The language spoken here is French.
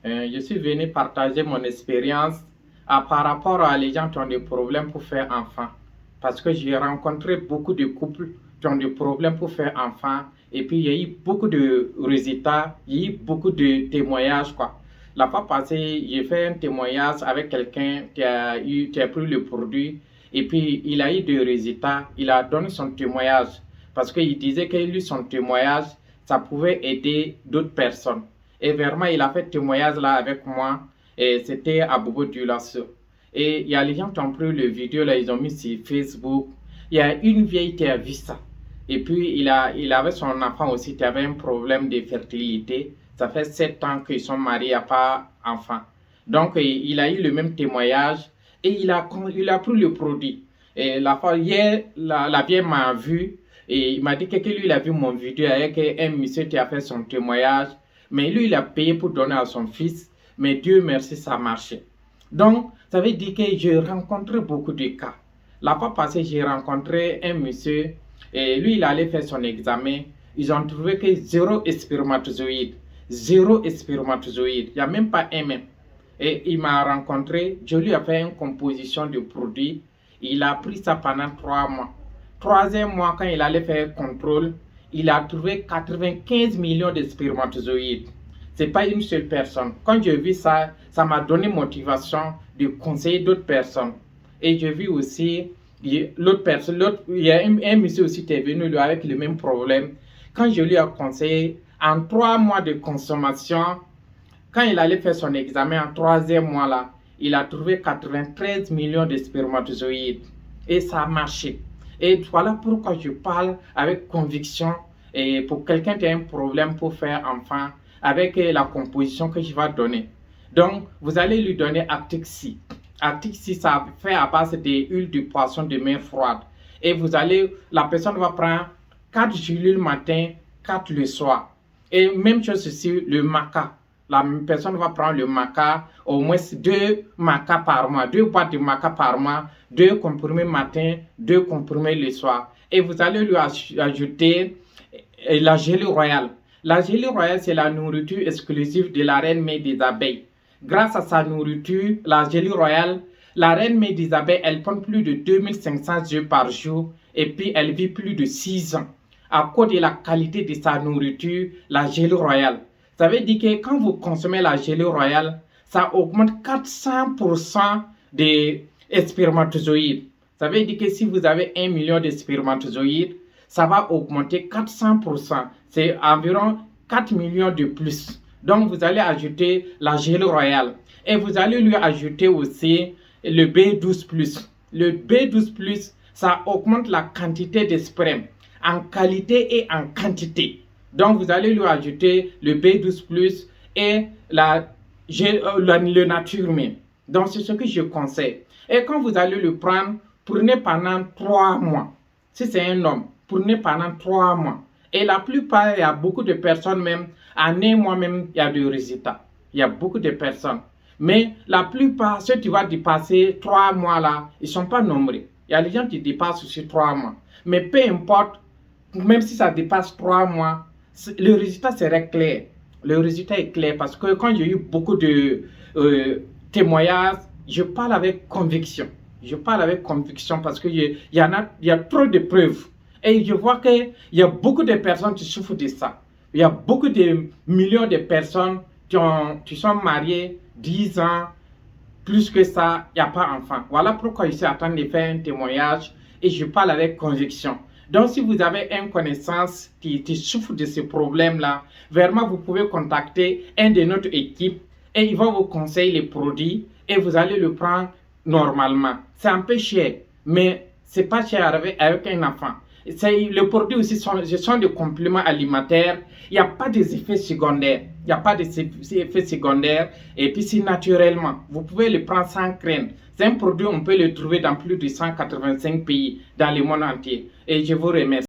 Je suis venu partager mon expérience par rapport à les gens qui ont des problèmes pour faire enfant. Parce que j'ai rencontré beaucoup de couples qui ont des problèmes pour faire enfant. Et puis, il y a eu beaucoup de résultats, il y a eu beaucoup de témoignages, quoi. La fois passée, j'ai fait un témoignage avec quelqu'un qui a pris le produit. Et puis, il a eu des résultats. Il a donné son témoignage. Parce qu'il disait que lui, son témoignage, ça pouvait aider d'autres personnes. Et vraiment, il a fait témoignage là avec moi. Et c'était à Bobo Dioulasso. Et il y a les gens qui ont pris le vidéo là, ils ont mis sur Facebook. Il y a une vieille qui a vu ça. Et puis, il avait son enfant aussi qui avait un problème de fertilité. Ça fait 7 ans qu'ils sont mariés, il n'y a pas d'enfant. Donc, il a eu le même témoignage et il a pris le produit. Et la fois hier, la vieille m'a vu et il m'a dit que lui, il a vu mon vidéo avec un monsieur qui a fait son témoignage. Mais lui, il a payé pour donner à son fils. Mais Dieu merci, ça a marché. Donc, ça veut dire que j'ai rencontré beaucoup de cas. La fois passée, j'ai rencontré un monsieur et lui, il allait faire son examen. Ils ont trouvé que zéro spermatozoïde. Zéro spermatozoïde. Il n'y a même pas un même. Et il m'a rencontré. Je lui ai fait une composition de produits. Il a pris ça pendant 3 mois. Troisième mois, quand il allait faire contrôle, il a trouvé 95 millions de spermatozoïdes. Ce n'est pas une seule personne. Quand j'ai vu ça, ça m'a donné motivation de conseiller d'autres personnes. Et j'ai vu aussi l'autre personne, il y a un monsieur aussi qui est venu lui avec le même problème. Quand je lui ai conseillé, en 3 mois de consommation, quand il allait faire son examen en 3e mois là, il a trouvé 93 millions de spermatozoïdes. Et ça a marché. Et voilà pourquoi je parle avec conviction et pour quelqu'un qui a un problème pour faire enfant, avec la composition que je vais donner. Donc, vous allez lui donner Actix-6. Actix-6, ça fait à base des huiles de poisson de mer froide. Et la personne va prendre 4 gélules le matin, 4 le soir. Et même chose ici, le maca. La personne va prendre le maca, au moins 2 macas par mois, 2 boîtes de maca par mois, 2 comprimés matin, 2 comprimés le soir. Et vous allez lui ajouter la gelée royale. La gelée royale, c'est la nourriture exclusive de la reine mère des abeilles. Grâce à sa nourriture, la gelée royale, la reine mère des abeilles, elle pond plus de 2500 œufs par jour et puis elle vit plus de 6 ans. À cause de la qualité de sa nourriture, la gelée royale. Ça veut dire que quand vous consommez la gelée royale, ça augmente 400% des spermatozoïdes. Ça veut dire que si vous avez 1 million de spermatozoïdes, ça va augmenter 400%. C'est environ 4 millions de plus. Donc, vous allez ajouter la gelée royale. Et vous allez lui ajouter aussi le B12+. Le B12+, ça augmente la quantité de sperme en qualité et en quantité. Donc, vous allez lui ajouter le B12+, et le Naturemine. Donc, c'est ce que je conseille. Et quand vous allez le prendre, prenez pendant 3 mois. Si c'est un homme, prenez pendant 3 mois. Et la plupart, il y a beaucoup de personnes même, en 1 mois même, il y a des résultats. Il y a beaucoup de personnes. Mais la plupart, ceux qui vont dépasser 3 mois là, ils ne sont pas nombreux. Il y a des gens qui dépassent aussi 3 mois. Mais peu importe, même si ça dépasse 3 mois, le résultat serait clair. Le résultat est clair parce que quand j'ai eu beaucoup de témoignages, je parle avec conviction. Je parle avec conviction parce qu'il y a trop de preuves. Et je vois qu'il y a beaucoup de personnes qui souffrent de ça. Il y a beaucoup de millions de personnes qui sont mariées 10 ans, plus que ça, il n'y a pas d'enfant. Voilà pourquoi je suis en train de faire un témoignage et je parle avec conviction. Donc, si vous avez une connaissance qui souffre de ce problème-là, vraiment, vous pouvez contacter un de notre équipe et il va vous conseiller les produits et vous allez le prendre normalement. C'est un peu cher, mais ce n'est pas cher avec un enfant. Les produits aussi sont des compléments alimentaires. Il n'y a pas d'effets secondaires. Il n'y a pas d'effets secondaires. Et puis, c'est naturellement. Vous pouvez le prendre sans crainte. C'est un produit, on peut le trouver dans plus de 185 pays dans le monde entier. Et je vous remercie.